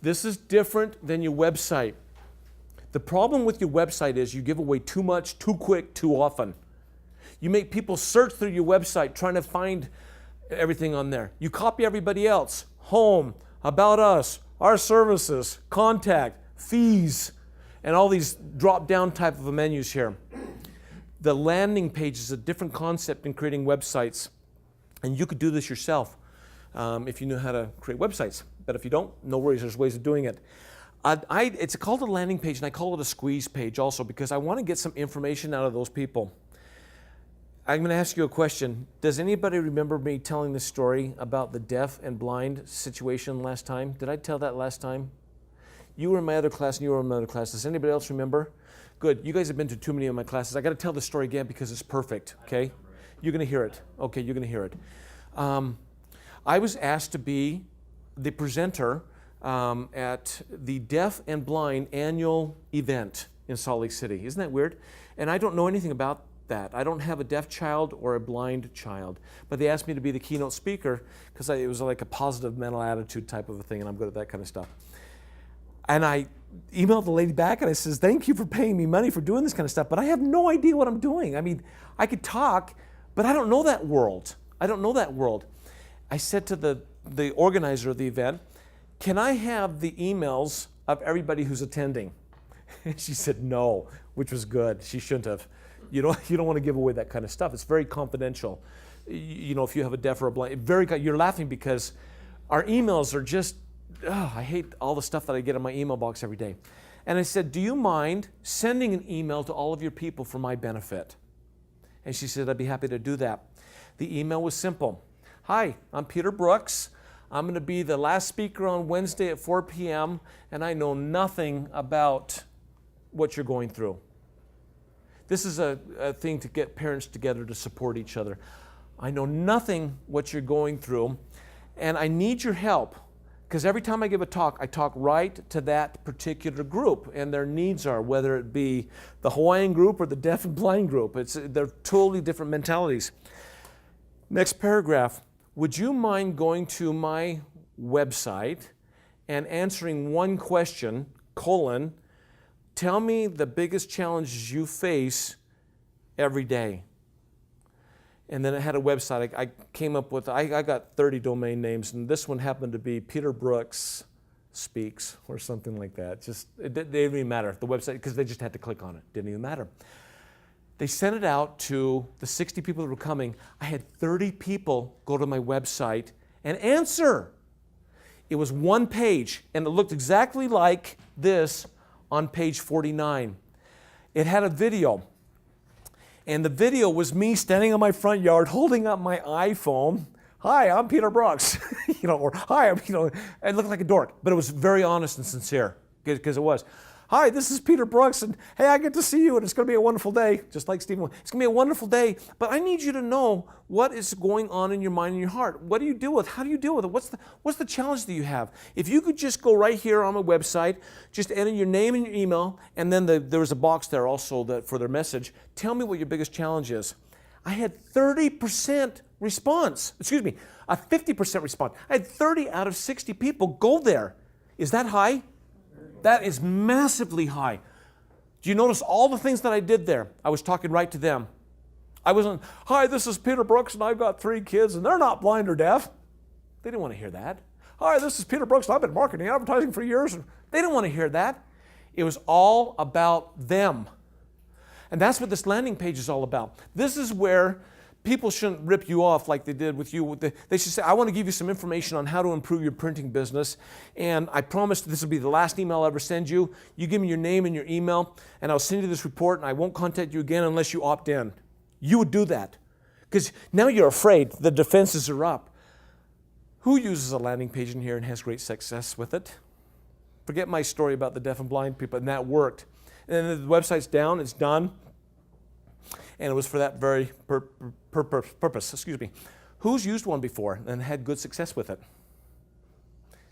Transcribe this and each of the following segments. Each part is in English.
This is different than your website. The problem with your website is you give away too much, too quick, too often. You make people search through your website trying to find everything on there. You copy everybody else. Home, about us, our services, contact, fees, and all these drop-down type of menus here. The landing page is a different concept in creating websites. And you could do this yourself if you knew how to create websites. But if you don't, no worries, there's ways of doing it. It's called a landing page, and I call it a squeeze page also because I want to get some information out of those people. I'm going to ask you a question. Does anybody remember me telling this story about the deaf and blind situation last time? Did I tell that last time? You were in my other class and you were in my other class. Does anybody else remember? Good. You guys have been to too many of my classes. I got to tell the story again because it's perfect, okay? You're going to hear it. Okay, you're going to hear it. I was asked to be the presenter at the Deaf and Blind annual event in Salt Lake City. Isn't that weird? And I don't know anything about that. I don't have a deaf child or a blind child, but they asked me to be the keynote speaker because it was like a positive mental attitude type of a thing, and I'm good at that kind of stuff. And I emailed the lady back and I says, thank you for paying me money for doing this kind of stuff, but I have no idea what I'm doing. I mean, I could talk, but I don't know that world. I don't know that world. I said to the organizer of the event, can I have the emails of everybody who's attending? And she said no, which was good. She shouldn't have. You don't want to give away that kind of stuff. It's very confidential. You know, if you have a deaf or a blind, you're laughing because our emails are just, I hate all the stuff that I get in my email box every day. And I said, do you mind sending an email to all of your people for my benefit? And she said, I'd be happy to do that. The email was simple. Hi, I'm Peter Brooks. I'm going to be the last speaker on Wednesday at 4 p.m. and I know nothing about what you're going through. This is a thing to get parents together to support each other. I know nothing what you're going through, and I need your help, because every time I give a talk, I talk right to that particular group, and their needs are, whether it be the Hawaiian group or the deaf and blind group. They're totally different mentalities. Next paragraph. Would you mind going to my website and answering one question, tell me the biggest challenges you face every day. And then it had a website. I came up with, I got 30 domain names, and this one happened to be Peter Brooks Speaks or something like that. It didn't even matter, the website, because they just had to click on it. Didn't even matter. They sent it out to the 60 people that were coming. I had 30 people go to my website and answer. It was one page, and it looked exactly like this on page 49. It had a video, and the video was me standing on my front yard holding up my iPhone. Hi, I'm Peter Brooks. Or hi, I looked like a dork, but it was very honest and sincere, because it was. Hi, this is Peter Brooks, and hey, I get to see you, and it's going to be a wonderful day, just like Stephen. It's going to be a wonderful day, but I need you to know what is going on in your mind and your heart. What do you deal with? How do you deal with it? What's the challenge that you have? If you could just go right here on my website, just enter your name and your email, and then there was a box there also for their message. Tell me what your biggest challenge is. I had 30% response. Excuse me, a 50% response. I had 30 out of 60 people go there. Is that high? That is massively high. Do you notice all the things that I did there? I was talking right to them. I wasn't, hi, this is Peter Brooks, and I've got 3 kids, and they're not blind or deaf. They didn't want to hear that. Hi, this is Peter Brooks, and I've been marketing and advertising for years. They didn't want to hear that. It was all about them. And that's what this landing page is all about. This is where people shouldn't rip you off like they did with you. They should say, I want to give you some information on how to improve your printing business, and I promise this will be the last email I'll ever send you. You give me your name and your email, and I'll send you this report, and I won't contact you again unless you opt in. You would do that, because now you're afraid. The defenses are up. Who uses a landing page in here and has great success with it? Forget my story about the deaf and blind people, and that worked. And then the website's down, it's done. And it was for that very purpose. Excuse me. Who's used one before and had good success with it?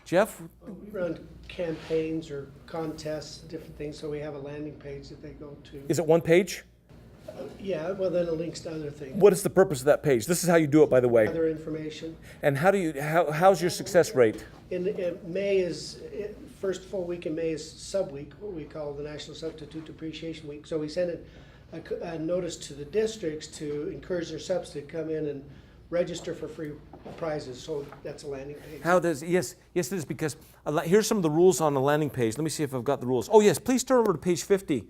Jeff? We run campaigns or contests, different things, so we have a landing page that they go to. Is it one page? Yeah, well, then it links to other things. What is the purpose of that page? This is how you do it, by the way. Other information. And how's your success rate? In May first full week in May is sub week, what we call the National Substitute Appreciation Week. So we sent a notice to the districts to encourage their subs to come in and register for free prizes. So that's a landing page. Yes, it is, because here's some of the rules on the landing page. Let me see if I've got the rules. Oh yes, please turn over to page 50.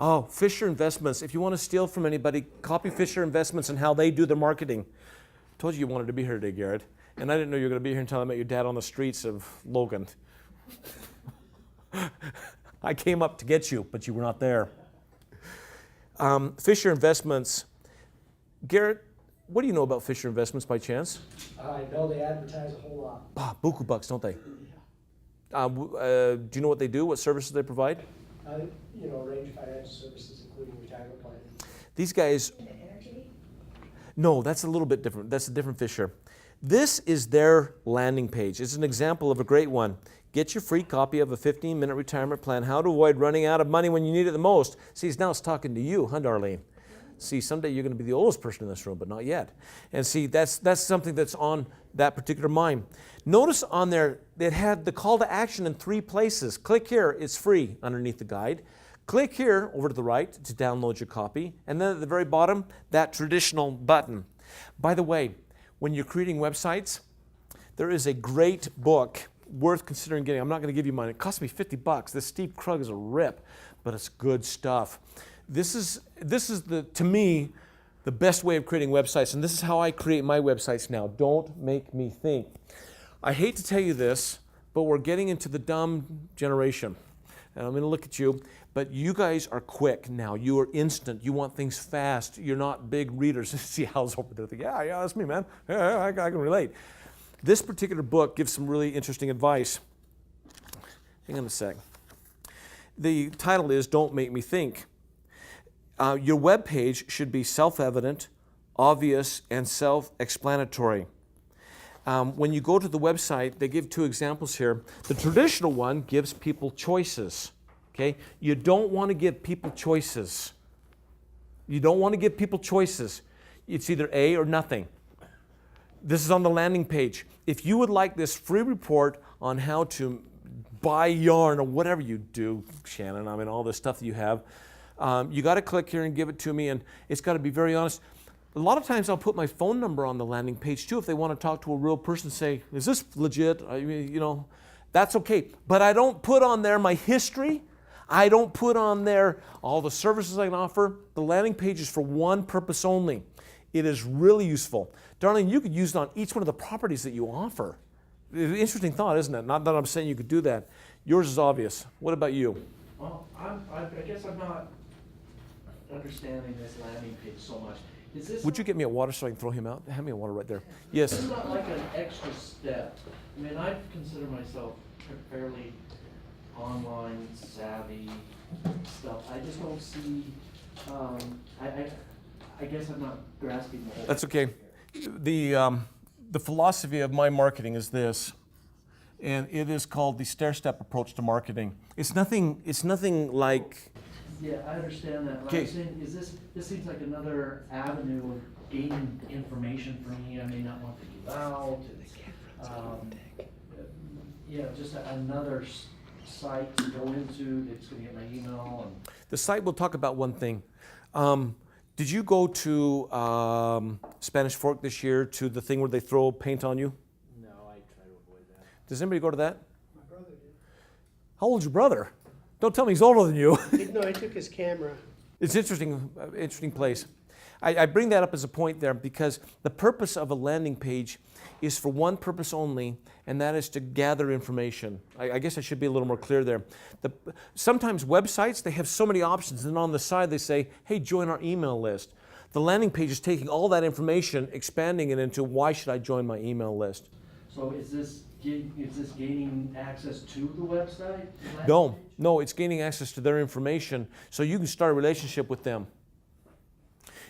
Oh, Fisher Investments. If you want to steal from anybody, copy Fisher Investments and how they do their marketing. Told you wanted to be here today, Garrett. And I didn't know you were going to be here until I met your dad on the streets of Logan. I came up to get you, but you were not there. Fisher Investments. Garrett, what do you know about Fisher Investments by chance? I know they advertise a whole lot. Buku bucks, don't they? Do you know what they do? What services they provide? Range financial services, including retirement planning. These guys. Energy? No, that's a little bit different. That's a different Fisher. This is their landing page. It's an example of a great one. Get your free copy of a 15-minute retirement plan. How to avoid running out of money when you need it the most. See, now it's talking to you, huh, Darlene? See, someday you're going to be the oldest person in this room, but not yet. And see, that's something that's on that particular mind. Notice on there, it had the call to action in 3 places. Click here, it's free underneath the guide. Click here over to the right to download your copy. And then at the very bottom, that traditional button. By the way, when you're creating websites, there is a great book worth considering getting. I'm not going to give you mine. It cost me $50. This Steve Krug is a rip, but it's good stuff. This is to me, the best way of creating websites, and this is how I create my websites now. Don't make me think. I hate to tell you this, but we're getting into the dumb generation. And I'm going to look at you, but you guys are quick now. You are instant. You want things fast. You're not big readers. See Hal's over there thinking, yeah, that's me, man. Yeah, I can relate. This particular book gives some really interesting advice. Hang on a sec. The title is Don't Make Me Think. Your web page should be self-evident, obvious, and self-explanatory. When you go to the website, they give 2 examples here. The traditional one gives people choices. Okay? You don't want to give people choices. You don't want to give people choices. It's either A or nothing. This is on the landing page. If you would like this free report on how to buy yarn or whatever you do, Shannon, all this stuff that you have, you got to click here and give it to me, and it's got to be very honest. A lot of times I'll put my phone number on the landing page too if they want to talk to a real person, say, is this legit? That's okay. But I don't put on there my history. I don't put on there all the services I can offer. The landing page is for one purpose only. It is really useful. Darlene, you could use it on each one of the properties that you offer. Interesting thought, isn't it? Not that I'm saying you could do that. Yours is obvious. What about you? Well, I guess I'm not understanding this landing page so much. Is this Would you get me a water so I can throw him out? Hand me a water right there. Yes. This is not like an extra step. I consider myself fairly online savvy stuff. I just don't see. I guess I'm not grasping the whole. That's okay. The philosophy of my marketing is this, and it is called the stair-step approach to marketing. It's nothing like. Yeah, I understand that. But Okay. I'm saying, this seems like another avenue of gaining information for me I may not want to give out. Just another site to go into that's going to get my email. And The site will talk about one thing. Did you go to Spanish Fork this year to the thing where they throw paint on you? No, I try to avoid that. Does anybody go to that? My brother How old's your brother? Don't tell me he's older than you. did. No, I took his camera. It's interesting place. I bring that up as a point there because the purpose of a landing page is for one purpose only, and that is to gather information. I guess I should be a little more clear there. Sometimes websites, they have so many options, and on the side they say, hey, join our email list. The landing page is taking all that information, expanding it into why should I join my email list? So is this gaining access to the website? No, it's gaining access to their information so you can start a relationship with them.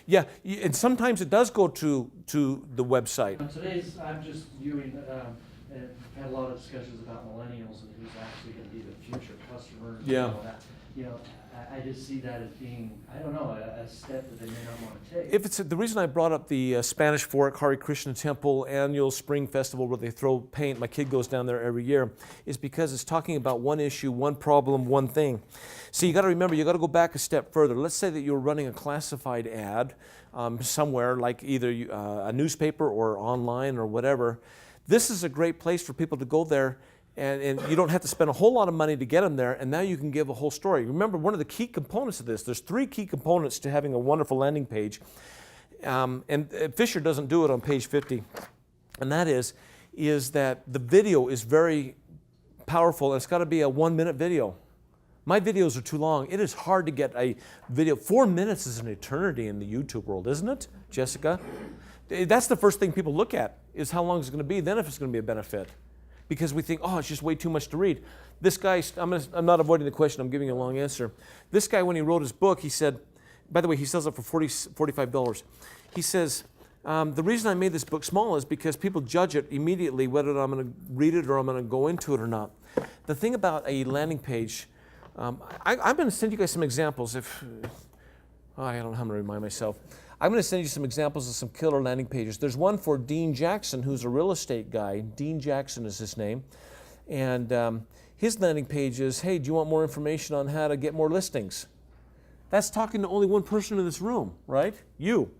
Yeah, and sometimes it does go to the website. I'm just viewing, and had a lot of discussions about millennials and who's actually going to be the future customers. Yeah. I just see that as being, I don't know, a step that they may not want to take. If it's the reason I brought up the Spanish Fork Hare Krishna Temple annual spring festival where they throw paint, my kid goes down there every year, is because it's talking about one issue, one problem, one thing. So you got to remember, you got to go back a step further. Let's say that you're running a classified ad somewhere, like either a newspaper or online or whatever. This is a great place for people to go there. And you don't have to spend a whole lot of money to get them there, and now you can give a whole story. Remember, one of the key components of this, there's 3 key components to having a wonderful landing page, and Fisher doesn't do it on page 50, and that is that the video is very powerful, and it's got to be a 1-minute video. My videos are too long. It is hard to get a video. 4 minutes is an eternity in the YouTube world, isn't it, Jessica? That's the first thing people look at, is how long it's going to be, then if it's going to be a benefit. Because we think, oh, it's just way too much to read. This guy, I'm not avoiding the question, I'm giving you a long answer. This guy, when he wrote his book, he said, by the way, he sells it for $45. He says, the reason I made this book small is because people judge it immediately whether I'm going to read it or I'm going to go into it or not. The thing about a landing page, I'm going to send you guys some examples. I don't know how I'm going to remind myself. I'm going to send you some examples of some killer landing pages. There's one for Dean Jackson, who's a real estate guy. Dean Jackson is his name. And his landing page is, hey, do you want more information on how to get more listings? That's talking to only one person in this room, right? You.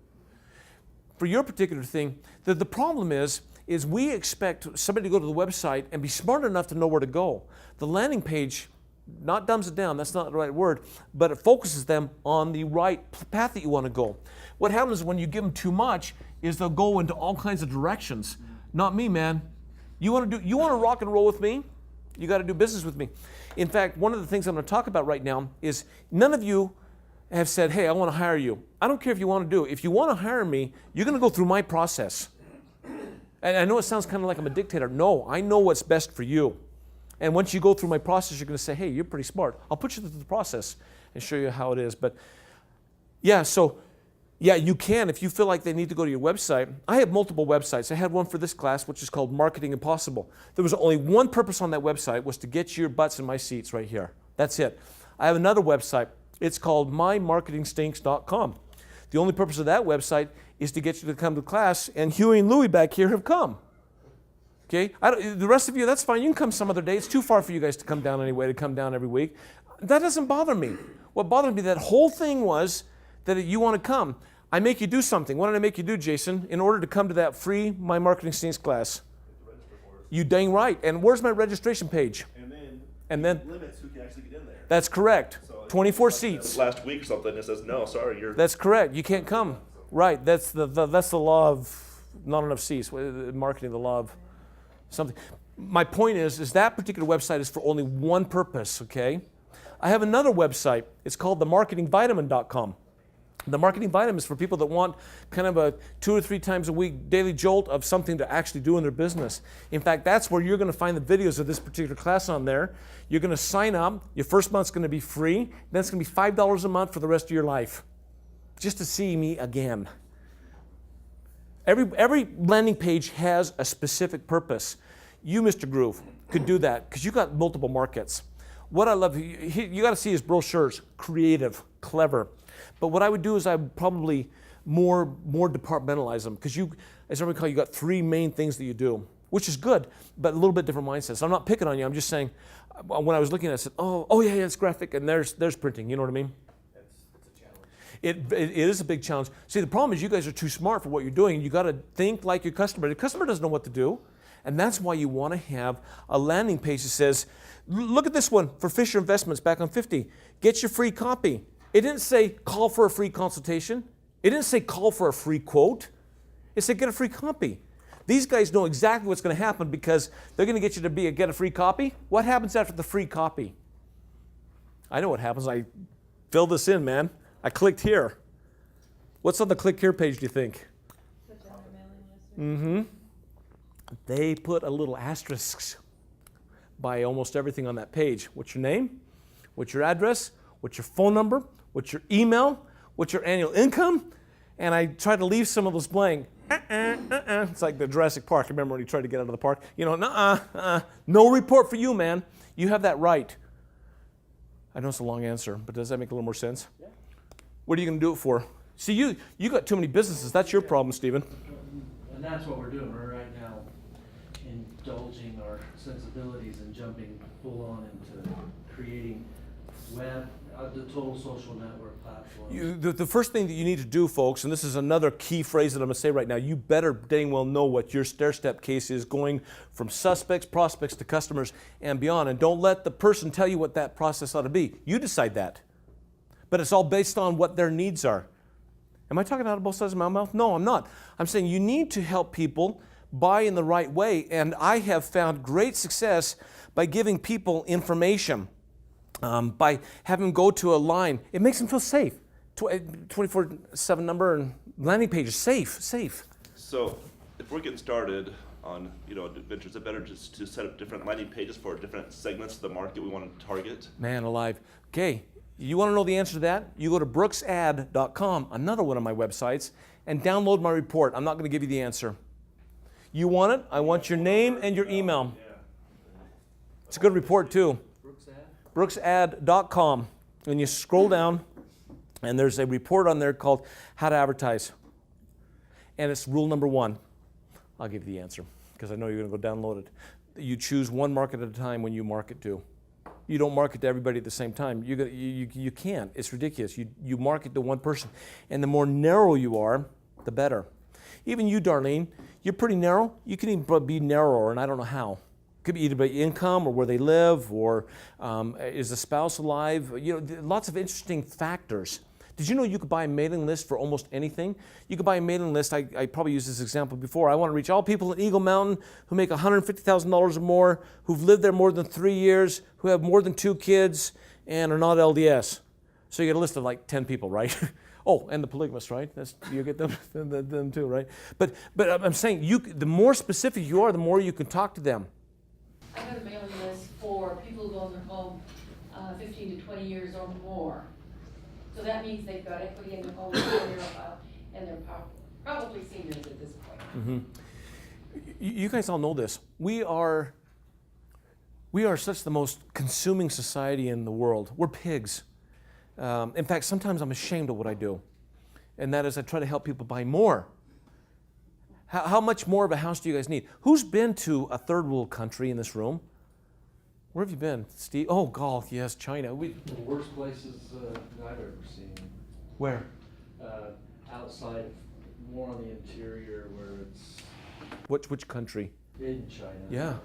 For your particular thing, the problem is we expect somebody to go to the website and be smart enough to know where to go. The landing page not dumbs it down, that's not the right word, but it focuses them on the right path that you want to go. What happens when you give them too much is they'll go into all kinds of directions. Not me, man. You want to rock and roll with me? You got to do business with me. In fact, one of the things I'm going to talk about right now is none of you have said, hey, I want to hire you. I don't care if you want to do it. If you want to hire me, you're going to go through my process. And I know it sounds kind of like I'm a dictator. No, I know what's best for you. And once you go through my process, you're going to say, hey, you're pretty smart. I'll put you through the process and show you how it is. But yeah, you can if you feel like they need to go to your website. I have multiple websites. I had one for this class, which is called Marketing Impossible. There was only one purpose on that website, was to get your butts in my seats right here. That's it. I have another website. It's called mymarketingstinks.com. The only purpose of that website is to get you to come to class, and Huey and Louie back here have come. Okay, the rest of you, that's fine. You can come some other day. It's too far for you guys to come down anyway, to come down every week. That doesn't bother me. What bothered me, that whole thing was that you want to come. I make you do something. What did I make you do, Jason, in order to come to that free My Marketing Stinks class? You dang right. And where's my registration page? And then limits who can actually get in there. That's correct. So 24 seats. Last week or something, it says, no, sorry, you're... That's correct. You can't come. Right. That's the law of not enough seats. Marketing, the law of something. My point is that particular website is for only one purpose, okay? I have another website. It's called themarketingvitamin.com. The Marketing Vitamin is for people that want kind of a 2 or 3 times a week daily jolt of something to actually do in their business. In fact, that's where you're going to find the videos of this particular class on there. You're going to sign up. Your first month's going to be free. Then it's going to be $5 a month for the rest of your life, just to see me again. Every landing page has a specific purpose. You, Mr. Groove, could do that because you got multiple markets. What I love, you got to see his brochures, creative, clever. But what I would do is I would probably more departmentalize them because you, as I recall, you got 3 main things that you do, which is good, but a little bit different mindsets. So I'm not picking on you. I'm just saying, when I was looking at it, I said, oh yeah, it's graphic, and there's printing. You know what I mean? It's a challenge. It is a big challenge. See, the problem is you guys are too smart for what you're doing. You got to think like your customer. The customer doesn't know what to do, and that's why you want to have a landing page that says, look at this one for Fisher Investments back on 50. Get your free copy. It didn't say call for a free consultation. It didn't say call for a free quote. It said get a free copy. These guys know exactly what's going to happen because they're going to get you to get a free copy. What happens after the free copy? I know what happens. I fill this in, man. I clicked here. What's on the click here page, do you think? Mm-hmm. They put a little asterisk by almost everything on that page. What's your name? What's your address? What's your phone number? What's your email? What's your annual income? And I try to leave some of those blank. It's like the Jurassic Park. Remember when he tried to get out of the park? You know, no report for you, man. You have that right. I know it's a long answer, but does that make a little more sense? Yeah. What are you going to do it for? See, you got too many businesses. That's your problem, Stephen. And that's what we're doing. We're right now indulging our sensibilities and jumping full on into creating the total social network platforms. The first thing that you need to do, folks, and this is another key phrase that I'm going to say right now, you better dang well know what your stair-step case is, going from suspects, prospects to customers and beyond. And don't let the person tell you what that process ought to be. You decide that. But it's all based on what their needs are. Am I talking out of both sides of my mouth? No, I'm not. I'm saying you need to help people buy in the right way. And I have found great success by giving people information. By having them go to a line, it makes them feel safe. 24/7 number and landing pages, safe. So if we're getting started on, adventures, is it better just to set up different landing pages for different segments of the market we want to target? Man alive. Okay, you want to know the answer to that? You go to brooksad.com, another one of my websites, and download my report. I'm not going to give you the answer. You want it? I want your name and your email. It's a good report too. brooksad.com, and you scroll down and there's a report on there called How to Advertise, and it's rule number 1. I'll give you the answer because I know you're going to go download it. You choose one market at a time when you market to. You don't market to everybody at the same time. You can't. It's ridiculous. You market to one person, and the more narrow you are, the better. Even you, Darlene, you're pretty narrow. You can even be narrower, and I don't know how. Could be either by income or where they live, or is the spouse alive? Lots of interesting factors. Did you know you could buy a mailing list for almost anything? You could buy a mailing list. I probably used this example before. I want to reach all people in Eagle Mountain who make $150,000 or more, who've lived there more than 3 years, who have more than 2 kids, and are not LDS. So you get a list of like 10 people, right? Oh, and the polygamists, right? You get them too, right? But I'm saying the more specific you are, the more you can talk to them. I got a mailing list for people who own their home 15 to 20 years or more. So that means they've got equity in their home, and they're probably seniors at this point. Mm-hmm. You guys all know this. We are such the most consuming society in the world. We're pigs. In fact, sometimes I'm ashamed of what I do. And that is I try to help people buy more. How much more of a house do you guys need? Who's been to a third world country in this room? Where have you been, Steve? Oh, golf, yes, China. The worst places that I've ever seen. Where? Outside, more on the interior, where it's Which country? in China. Yeah.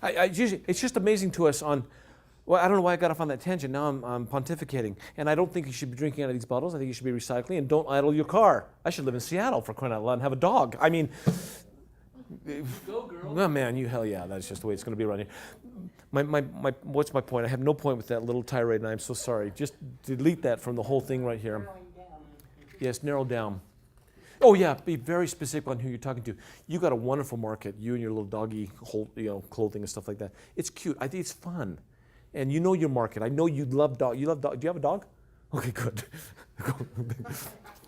It's just amazing to us well, I don't know why I got off on that tangent. Now I'm pontificating. And I don't think you should be drinking out of these bottles. I think you should be recycling, and don't idle your car. I should live in Seattle for crying out loud and have a dog. I mean, Go, girl. well, man, hell yeah, that's just the way it's going to be around here. What's my point? I have no point with that little tirade, and I'm so sorry. Just delete that from the whole thing right here. Yes, narrow down. Oh yeah, be very specific on who you're talking to. You got a wonderful market. You and your little doggy, clothing and stuff like that. It's cute. I think it's fun. And you know your market. I know you love dog. You love dog. Do you have a dog? Okay, good.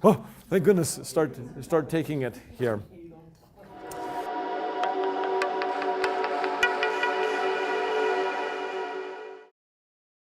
Oh, thank goodness. Start taking it here.